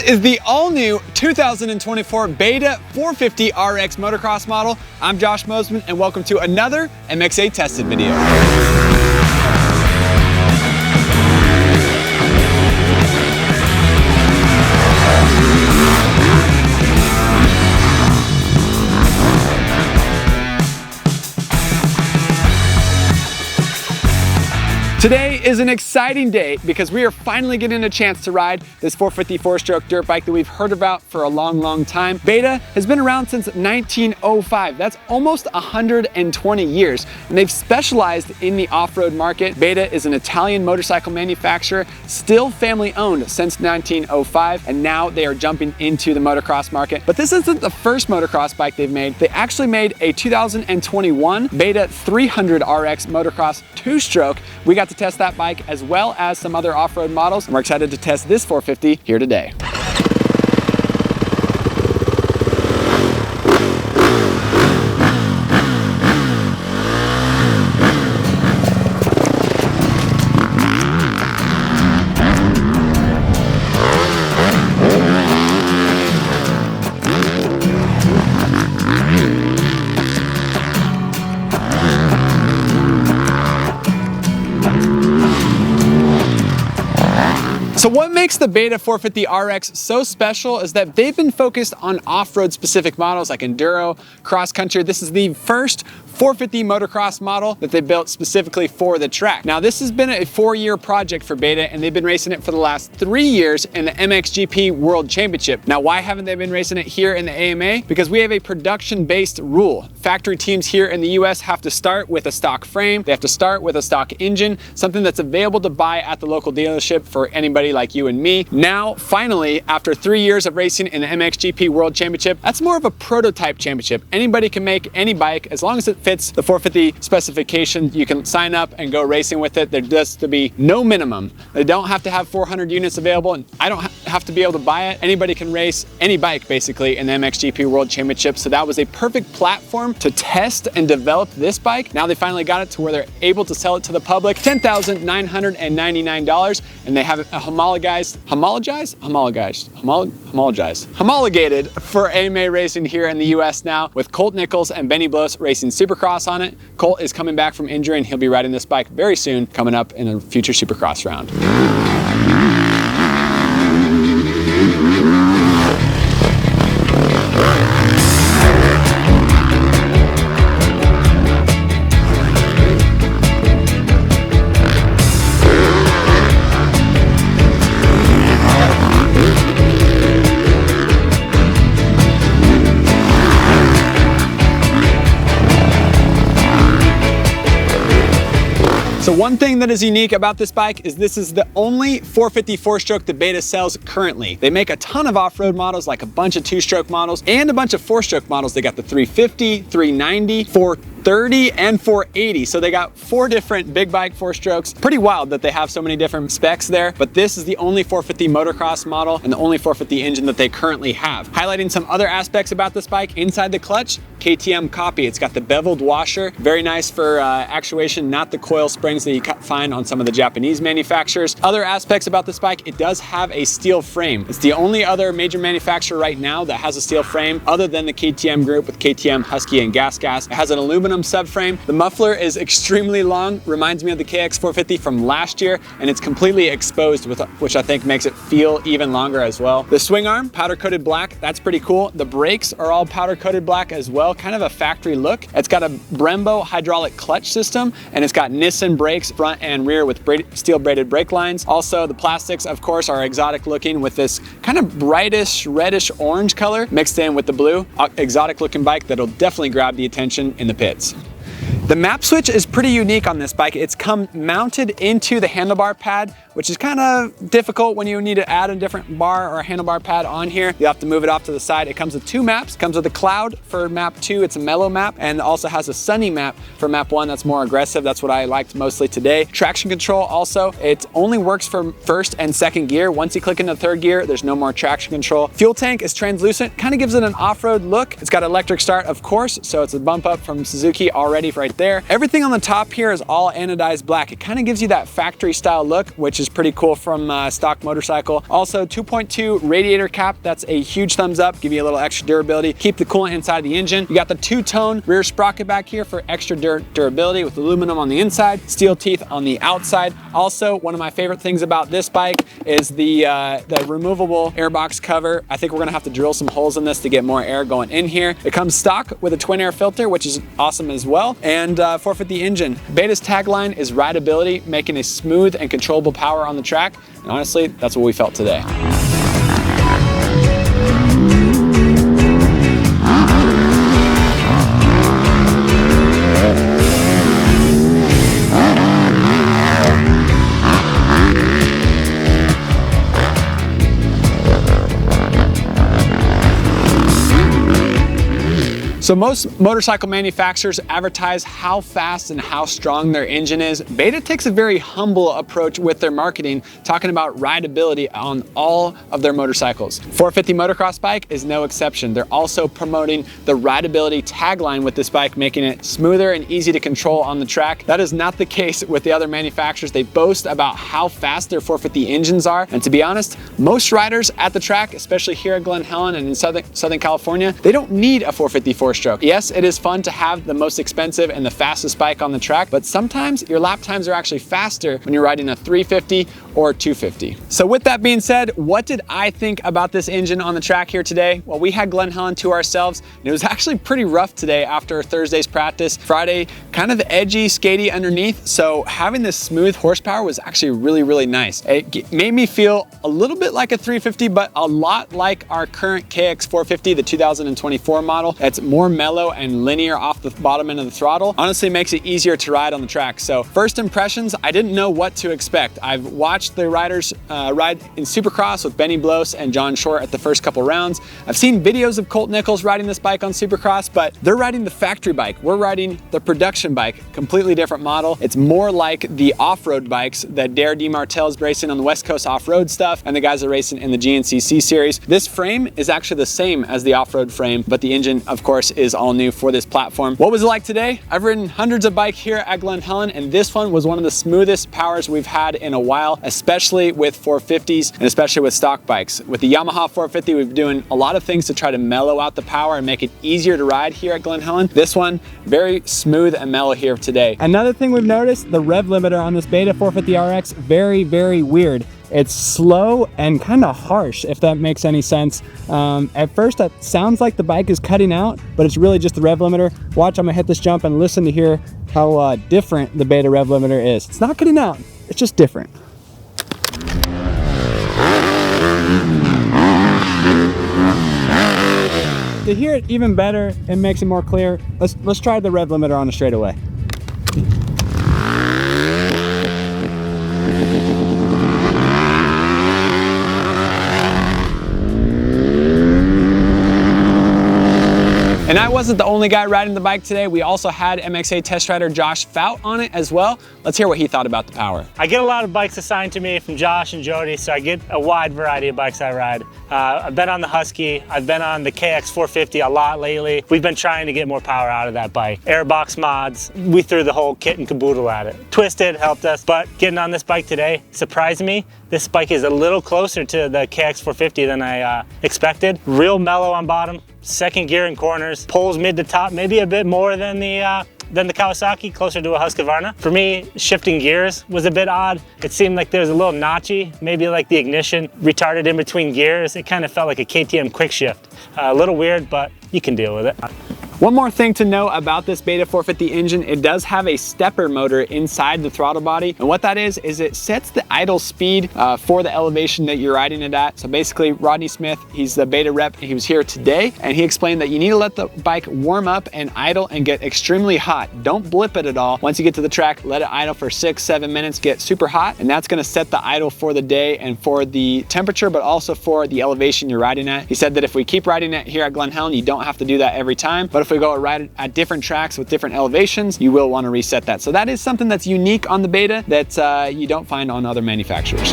is the all-new 2024 Beta 450 RX motocross model. I'm Josh Mosman, and welcome to another MXA Tested video. Today is an exciting day because we are finally getting a chance to ride this 450 four-stroke dirt bike that we've heard about for a long time. Beta has been around since 1905. That's almost 120 years, and they've specialized in the off-road market. Beta is an Italian motorcycle manufacturer, still family-owned since 1905, and now they are jumping into the motocross market. But this isn't the first motocross bike they've made. They actually made a 2021 Beta 300 RX motocross two-stroke. We got to test that bike as well as some other off-road models, and we're excited to test this 450 here today. So what makes the Beta 450 RX so special is that they've been focused on off-road specific models like enduro, cross country. This is the first 450 motocross model that they built specifically for the track. Now this has been a 4-year project for Beta, and they've been racing it for the last 3 years in the MXGP World Championship. Now why haven't they been racing it here in the AMA? Because we have a production-based rule. Factory teams here in the US have to start with a stock frame, they have to start with a stock engine, something that's available to buy at the local dealership for anybody like you and me. Now, finally, after 3 years of racing in the MXGP World Championship, that's more of a prototype championship. Anybody can make any bike as long as it fits the 450 specification. You can sign up and go racing with it. There does to be no minimum. They don't have to have 400 units available, and I don't have to be able to buy it. Anybody can race any bike basically in the MXGP World Championship. So that was a perfect platform to test and develop this bike. Now they finally got it to where they're able to sell it to the public. $10,999, and they have it homologated for AMA racing here in the US now, with Colt Nichols and Benny Bloss racing Supercross on it. Colt is coming back from injury, and he'll be riding this bike very soon, coming up in a future Supercross round. So one thing that is unique about this bike is this is the only 450 four-stroke that Beta sells currently. They make a ton of off-road models, like a bunch of two-stroke models and a bunch of four-stroke models. They got the 350, 390, 430, and 480. So they got 4 different big bike four-strokes. Pretty wild that they have so many different specs there, but this is the only 450 motocross model and the only 450 engine that they currently have. Highlighting some other aspects about this bike, inside the clutch, KTM copy. It's got the beveled washer, very nice for actuation, not the coil springs that you find on some of the Japanese manufacturers. Other aspects about this bike, it does have a steel frame. It's the only other major manufacturer right now that has a steel frame other than the KTM group with KTM, Husky, and Gas. It has an aluminum subframe. The muffler is extremely long, reminds me of the KX450 from last year, and it's completely exposed, which I think makes it feel even longer as well. The swing arm, powder coated black, that's pretty cool. The brakes are all powder coated black as well, kind of a factory look. It's got a Brembo hydraulic clutch system, and it's got Nissan brakes front and rear with steel braided brake lines. Also, the plastics, of course, are exotic looking with this kind of brightish reddish orange color mixed in with the blue. Exotic looking bike that'll definitely grab the attention in the pits. The map switch is pretty unique on this bike. It's come mounted into the handlebar pad, which is kind of difficult when you need to add a different bar or a handlebar pad on here. You have to move it off to the side. It comes with 2 maps. It comes with a cloud for map 2, it's a mellow map, and also has a sunny map for map 1 that's more aggressive. That's what I liked mostly today. Traction control also, it only works for first and second gear. Once you click into third gear, there's no more traction control. Fuel tank is translucent, kind of gives it an off-road look. It's got electric start, of course, so it's a bump up from Suzuki already right right there. Everything on the top here is all anodized black. It kind of gives you that factory style look, which is pretty cool from stock motorcycle. Also 2.2 radiator cap. That's a huge thumbs up. Give you a little extra durability. Keep the coolant inside the engine. You got the two-tone rear sprocket back here for extra durability with aluminum on the inside, steel teeth on the outside. Also, one of my favorite things about this bike is the removable airbox cover. I think we're gonna have to drill some holes in this to get more air going in here. It comes stock with a twin air filter, which is awesome as well, and 450 engine. Beta's tagline is rideability, making a smooth and controllable power on the track, and honestly, that's what we felt today. So most motorcycle manufacturers advertise how fast and how strong their engine is. Beta takes a very humble approach with their marketing, talking about rideability on all of their motorcycles. 450 motocross bike is no exception. They're also promoting the rideability tagline with this bike, making it smoother and easy to control on the track. That is not the case with the other manufacturers. They boast about how fast their 450 engines are, and to be honest, most riders at the track, especially here at Glen Helen and in Southern California, they don't need a 450 four-stroke. Yes, it is fun to have the most expensive and the fastest bike on the track, but sometimes your lap times are actually faster when you're riding a 350 or 250. So with that being said, what did I think about this engine on the track here today? Well, we had Glen Helen to ourselves, and it was actually pretty rough today after Thursday's practice. Friday, kind of edgy, skatey underneath, so having this smooth horsepower was actually really, really nice. It made me feel a little bit like a 350, but a lot like our current KX 450, the 2024 model. It's more mellow and linear off the bottom end of the throttle. Honestly, makes it easier to ride on the track. So first impressions, I didn't know what to expect. I've watched the riders ride in Supercross with Benny Bloss and John Short at the first couple rounds. I've seen videos of Colt Nichols riding this bike on Supercross, but they're riding the factory bike. We're riding the production bike, completely different model. It's more like the off-road bikes that Dare DeMartel's racing on the West Coast off-road stuff, and the guys are racing in the GNCC series. This frame is actually the same as the off-road frame, but the engine, of course, is all new for this platform. What was it like today? I've ridden hundreds of bikes here at Glen Helen, and this one was one of the smoothest powers we've had in a while, especially with 450s and especially with stock bikes. With the Yamaha 450, we've been doing a lot of things to try to mellow out the power and make it easier to ride here at Glen Helen. This one, very smooth and mellow here today. Another thing we've noticed, the rev limiter on this Beta 450 RX, very, very weird. It's slow and kind of harsh, if that makes any sense. At first, that sounds like the bike is cutting out, but it's really just the rev limiter. Watch, I'm gonna hit this jump and listen to hear how different the Beta rev limiter is. It's not cutting out, it's just different. To hear it even better, it makes it more clear. Let's try the rev limiter on a straightaway. And I wasn't the only guy riding the bike today. We also had MXA test rider Josh Fout on it as well. Let's hear what he thought about the power. I get a lot of bikes assigned to me from Josh and Jody, so I get a wide variety of bikes I ride. I've been on the Husky, I've been on the KX 450 a lot lately. We've been trying to get more power out of that bike. Airbox mods, we threw the whole kit and caboodle at it. Twisted helped us, but getting on this bike today surprised me. This bike is a little closer to the KX 450 than I expected. Real mellow on bottom, second gear in corners, pulls mid to top, maybe a bit more than the Kawasaki, closer to a Husqvarna. For me, shifting gears was a bit odd. It seemed like there was a little notchy, maybe like the ignition retarded in between gears. It kind of felt like a KTM quick shift. A little weird, but you can deal with it. One more thing to know about this Beta 450 engine, it does have a stepper motor inside the throttle body. And what that is it sets the idle speed for the elevation that you're riding it at. So basically, Rodney Smith, he's the Beta rep, he was here today, and he explained that you need to let the bike warm up and idle and get extremely hot. Don't blip it at all. Once you get to the track, let it idle for 6-7 minutes, get super hot, and that's gonna set the idle for the day and for the temperature, but also for the elevation you're riding at. He said that if we keep riding it here at Glen Helen, you don't have to do that every time, but if we go ride it at different tracks with different elevations, you will want to reset that. So that is something that's unique on the Beta that you don't find on other manufacturers.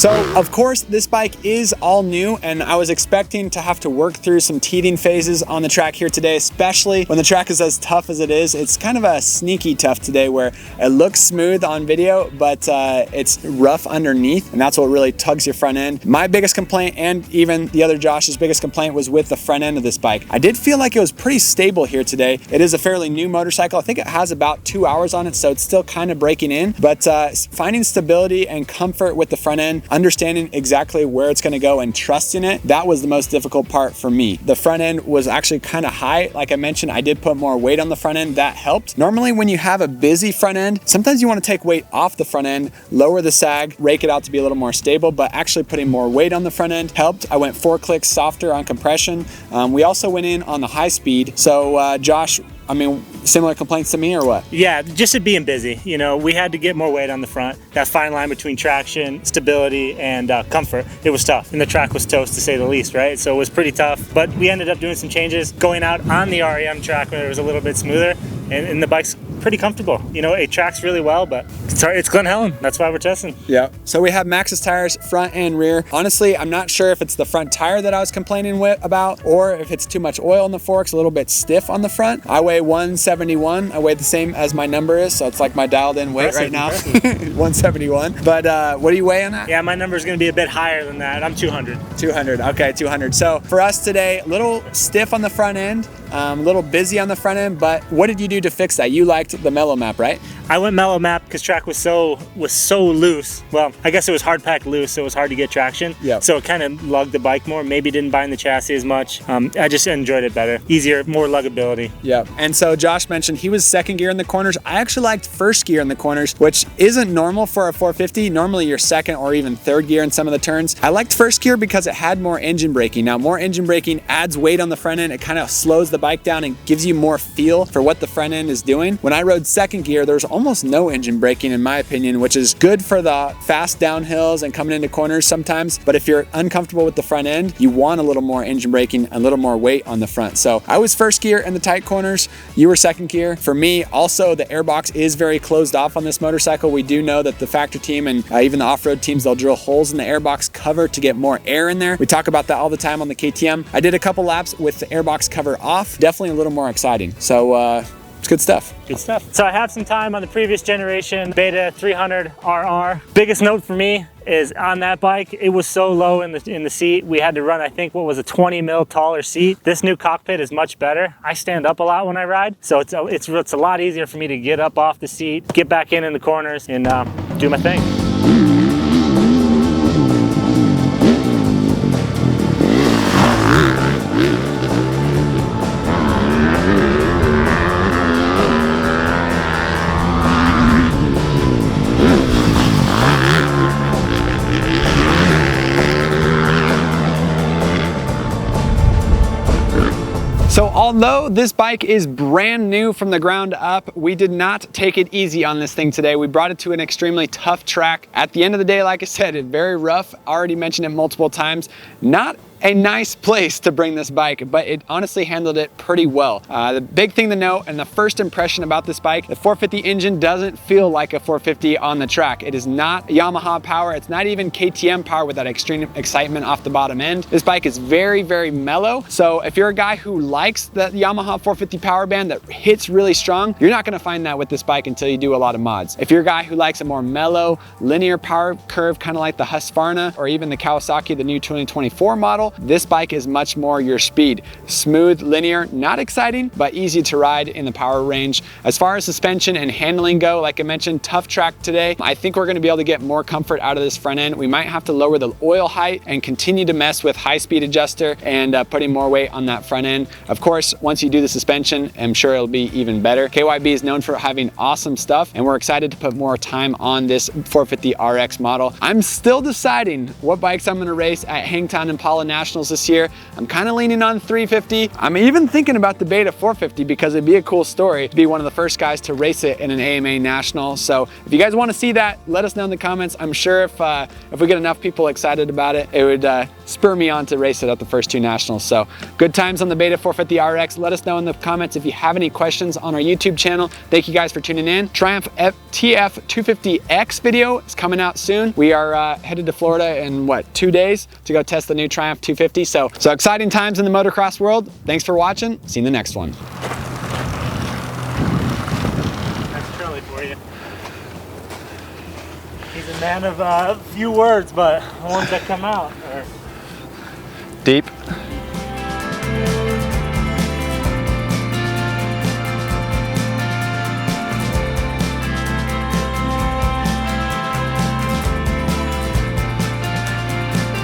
So Of course, this bike is all new, and I was expecting to have to work through some teething phases on the track here today, especially when the track is as tough as it is. It's kind of a sneaky tough today where it looks smooth on video, but it's rough underneath, and that's what really tugs your front end. My biggest complaint, and even the other Josh's biggest complaint, was with the front end of this bike. I did feel like it was pretty stable here today. It is a fairly new motorcycle. I think it has about 2 hours on it, so it's still kind of breaking in, but finding stability and comfort with the front end, understanding exactly where it's going to go and trusting it, that was the most difficult part for me. The front end was actually kind of high. Like I mentioned, I did put more weight on the front end. That helped. Normally when you have a busy front end, sometimes you want to take weight off the front end, lower the sag, rake it out to be a little more stable, but actually putting more weight on the front end helped. I went 4 clicks softer on compression. We also went in on the high speed. So Josh, I mean, similar complaints to me or what? Yeah, just it being busy. You know, we had to get more weight on the front. That fine line between traction, stability, and comfort, it was tough. And the track was toast to say the least, right? So it was pretty tough. But we ended up doing some changes, going out on the REM track where it was a little bit smoother, and the bike's pretty comfortable. You know, it tracks really well, but it's Glen Helen. That's why we're testing. Yeah. So we have Maxxis tires, front and rear. Honestly, I'm not sure if it's the front tire that I was complaining about, or if it's too much oil in the forks, a little bit stiff on the front. I weigh 171. I weigh the same as my number is, so it's like my dialed in weight right now. 171. But what do you weigh on that? Yeah, my number is going to be a bit higher than that. I'm 200. 200. Okay, 200. So for us today, a little stiff on the front end, a little busy on the front end, but what did you do to fix that? You liked the mellow map, right? I went mellow map because track was so loose. Well, I guess it was hard packed loose, so it was hard to get traction. Yep. So it kind of lugged the bike more. Maybe didn't bind the chassis as much. I just enjoyed it better. Easier, more luggability. Yeah. And so Josh mentioned he was second gear in the corners. I actually liked first gear in the corners, which isn't normal for a 450. Normally you're second or even third gear in some of the turns. I liked first gear because it had more engine braking. Now, more engine braking adds weight on the front end. It kind of slows the bike down and gives you more feel for what the front end is doing. When I rode second gear, there's almost no engine braking in my opinion, which is good for the fast downhills and coming into corners sometimes. But if you're uncomfortable with the front end, you want a little more engine braking, a little more weight on the front. So I was first gear in the tight corners. You were second gear. For me, also the airbox is very closed off on this motorcycle. We do know that the factory team and even the off-road teams, they'll drill holes in the airbox cover to get more air in there. We talk about that all the time on the KTM. I did a couple laps with the airbox cover off. Definitely a little more exciting. So it's good stuff. Good stuff. So I have some time on the previous generation Beta 300 RR. Biggest note for me is on that bike, it was so low in the seat. We had to run, I think, what was a 20 mil taller seat. This new cockpit is much better. I stand up a lot when I ride, so it's a lot easier for me to get up off the seat, get back in the corners, and do my thing. So although this bike is brand new from the ground up, we did not take it easy on this thing today. We brought it to an extremely tough track. At the end of the day, like I said, it's very rough. I already mentioned it multiple times. Not a nice place to bring this bike, but it honestly handled it pretty well. The big thing to note and the first impression about this bike, the 450 engine doesn't feel like a 450 on the track. It is not Yamaha power. It's not even KTM power with that extreme excitement off the bottom end. This bike is very, very mellow. So if you're a guy who likes the Yamaha 450 power band that hits really strong, you're not gonna find that with this bike until you do a lot of mods. If you're a guy who likes a more mellow, linear power curve, kind of like the Husqvarna or even the Kawasaki, the new 2024 model, this bike is much more your speed. Smooth, linear, not exciting, but easy to ride in the power range. As far as suspension and handling go, like I mentioned, tough track today. I think we're gonna be able to get more comfort out of this front end. We might have to lower the oil height and continue to mess with high speed adjuster and putting more weight on that front end. Of course, once you do the suspension, I'm sure it'll be even better. KYB is known for having awesome stuff, and we're excited to put more time on this 450 RX model. I'm still deciding what bikes I'm gonna race at Hangtown Impala National nationals this year. I'm kind of leaning on 350. I'm even thinking about the Beta 450 because it'd be a cool story to be one of the first guys to race it in an AMA national. So if you guys want to see that, let us know in the comments. I'm sure if we get enough people excited about it, it would spur me on to race it at the first 2 nationals. So good times on the Beta 450 RX. Let us know in the comments if you have any questions on our YouTube channel. Thank you guys for tuning in. Triumph TF 250X video is coming out soon. We are headed to Florida in what, 2 days to go test the new Triumph 250. So exciting times in the motocross world. Thanks for watching. See you in the next one. That's Curly for you. He's a man of few words, but the ones that come out are Deep.